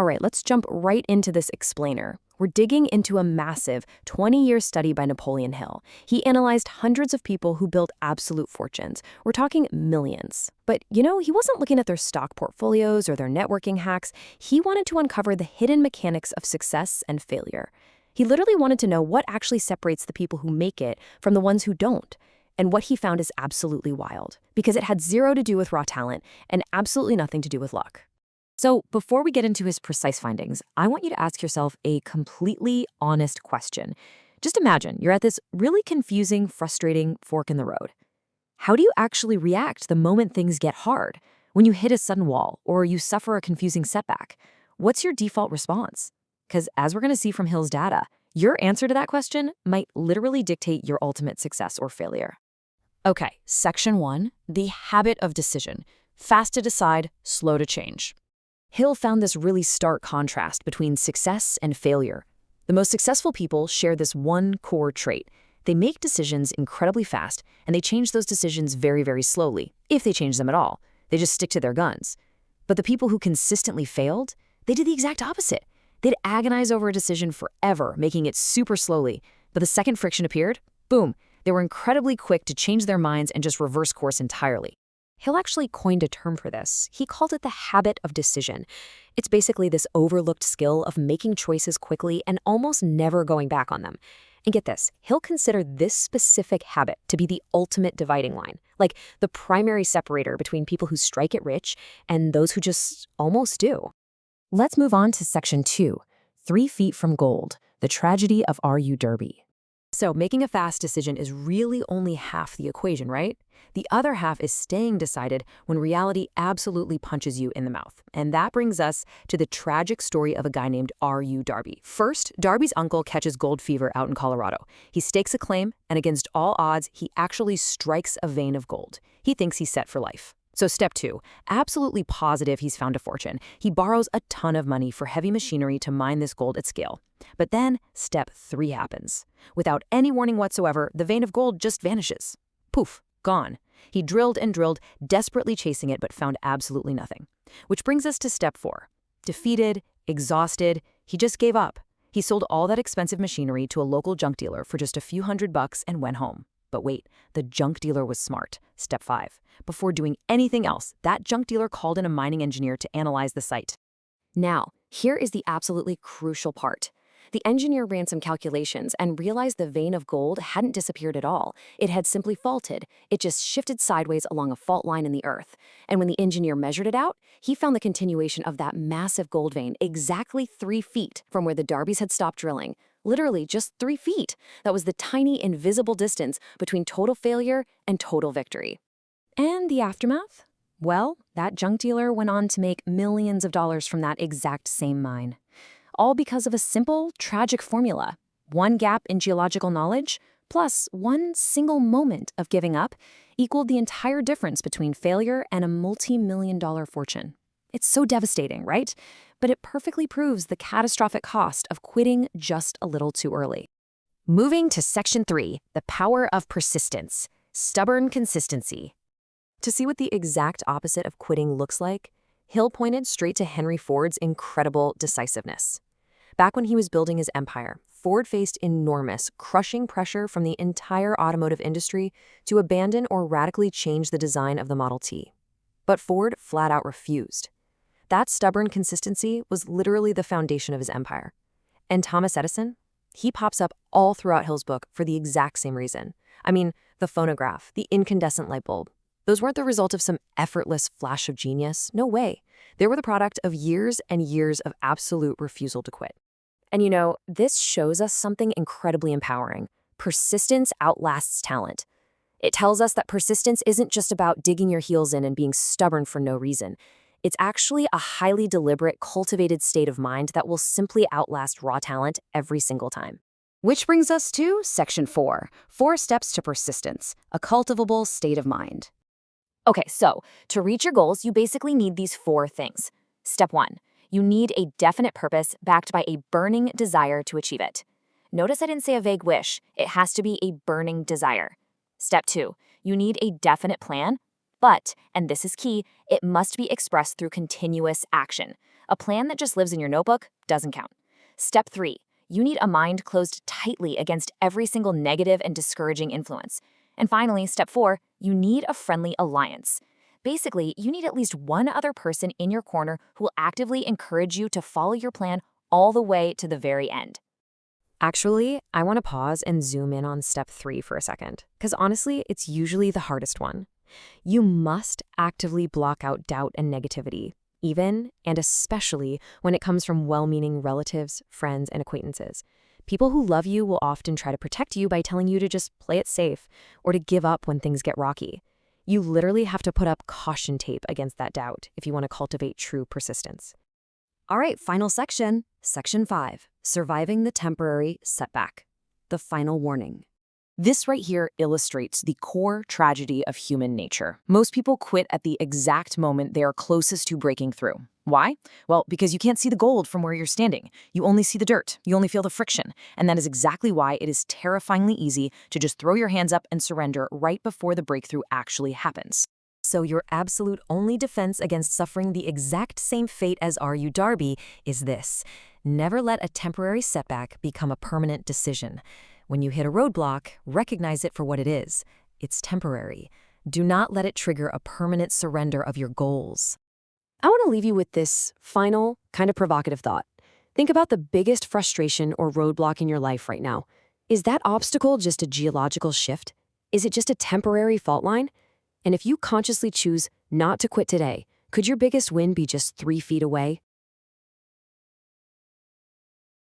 All right, let's jump right into this explainer. We're digging into a massive 20-year study by Napoleon Hill. He analyzed hundreds of people who built absolute fortunes. We're talking millions. But, he wasn't looking at their stock portfolios or their networking hacks. He wanted to uncover the hidden mechanics of success and failure. He literally wanted to know what actually separates the people who make it from the ones who don't. And what he found is absolutely wild, because it had zero to do with raw talent and absolutely nothing to do with luck. So before we get into his precise findings, I want you to ask yourself a completely honest question. Just imagine you're at this really confusing, frustrating fork in the road. How do you actually react the moment things get hard? When you hit a sudden wall or you suffer a confusing setback? What's your default response? Because as we're going to see from Hill's data, your answer to that question might literally dictate your ultimate success or failure. Okay, section 1, the habit of decision. Fast to decide, slow to change. Hill found this really stark contrast between success and failure. The most successful people share this one core trait. They make decisions incredibly fast, and they change those decisions very, very slowly, if they change them at all. They just stick to their guns. But the people who consistently failed, they did the exact opposite. They'd agonize over a decision forever, making it super slowly. But the second friction appeared, boom, they were incredibly quick to change their minds and just reverse course entirely. Hill actually coined a term for this. He called it the habit of decision. It's basically this overlooked skill of making choices quickly and almost never going back on them. And get this, Hill considered this specific habit to be the ultimate dividing line, like the primary separator between people who strike it rich and those who just almost do. Let's move on to section 2, 3 feet from gold, the tragedy of RU Derby. So making a fast decision is really only half the equation, right? The other half is staying decided when reality absolutely punches you in the mouth. And that brings us to the tragic story of a guy named RU Derby. First, Darby's uncle catches gold fever out in Colorado. He stakes a claim, and against all odds, he actually strikes a vein of gold. He thinks he's set for life. So step 2, absolutely positive he's found a fortune. He borrows a ton of money for heavy machinery to mine this gold at scale. But then step 3 happens. Without any warning whatsoever, the vein of gold just vanishes. Poof, gone. He drilled and drilled, desperately chasing it, but found absolutely nothing. Which brings us to step 4. Defeated, exhausted, he just gave up. He sold all that expensive machinery to a local junk dealer for just a few $100 and went home. But wait, the junk dealer was smart. Step 5. Before doing anything else, that junk dealer called in a mining engineer to analyze the site. Now, here is the absolutely crucial part. The engineer ran some calculations and realized the vein of gold hadn't disappeared at all. It had simply faulted. It just shifted sideways along a fault line in the earth. And when the engineer measured it out, he found the continuation of that massive gold vein exactly 3 feet from where the Darbys had stopped drilling. Literally just 3 feet. That was the tiny, invisible distance between total failure and total victory. And the aftermath? Well, that junk dealer went on to make millions of dollars from that exact same mine. All because of a simple, tragic formula. One gap in geological knowledge, plus one single moment of giving up, equaled the entire difference between failure and a multi-million-dollar fortune. It's so devastating, right? But it perfectly proves the catastrophic cost of quitting just a little too early. Moving to section 3, the power of persistence, stubborn consistency. To see what the exact opposite of quitting looks like, Hill pointed straight to Henry Ford's incredible decisiveness. Back when he was building his empire, Ford faced enormous, crushing pressure from the entire automotive industry to abandon or radically change the design of the Model T. But Ford flat out refused. That stubborn consistency was literally the foundation of his empire. And Thomas Edison? He pops up all throughout Hill's book for the exact same reason. I mean, the phonograph, the incandescent light bulb. Those weren't the result of some effortless flash of genius. No way. They were the product of years and years of absolute refusal to quit. And this shows us something incredibly empowering. Persistence outlasts talent. It tells us that persistence isn't just about digging your heels in and being stubborn for no reason. It's actually a highly deliberate, cultivated state of mind that will simply outlast raw talent every single time. Which brings us to section 4, 4 steps to persistence, a cultivable state of mind. Okay, so to reach your goals, you basically need these 4 things. Step 1, you need a definite purpose backed by a burning desire to achieve it. Notice I didn't say a vague wish. It has to be a burning desire. Step 2, you need a definite plan, but, and this is key, it must be expressed through continuous action. A plan that just lives in your notebook doesn't count. Step 3. You need a mind closed tightly against every single negative and discouraging influence. And finally, step 4, you need a friendly alliance. Basically, you need at least one other person in your corner who will actively encourage you to follow your plan all the way to the very end. Actually, I want to pause and zoom in on step 3 for a second, because honestly, it's usually the hardest one. You must actively block out doubt and negativity, even and especially when it comes from well-meaning relatives, friends, and acquaintances. People who love you will often try to protect you by telling you to just play it safe or to give up when things get rocky. You literally have to put up caution tape against that doubt if you want to cultivate true persistence. All right, final section. Section 5, surviving the temporary setback. The final warning. This right here illustrates the core tragedy of human nature. Most people quit at the exact moment they are closest to breaking through. Why? Well, because you can't see the gold from where you're standing. You only see the dirt. You only feel the friction. And that is exactly why it is terrifyingly easy to just throw your hands up and surrender right before the breakthrough actually happens. So your absolute only defense against suffering the exact same fate as R.U. Darby is this: never let a temporary setback become a permanent decision. When you hit a roadblock, recognize it for what it is. It's temporary. Do not let it trigger a permanent surrender of your goals. I want to leave you with this final, kind of provocative thought. Think about the biggest frustration or roadblock in your life right now. Is that obstacle just a geological shift? Is it just a temporary fault line? And if you consciously choose not to quit today, could your biggest win be just 3 feet away?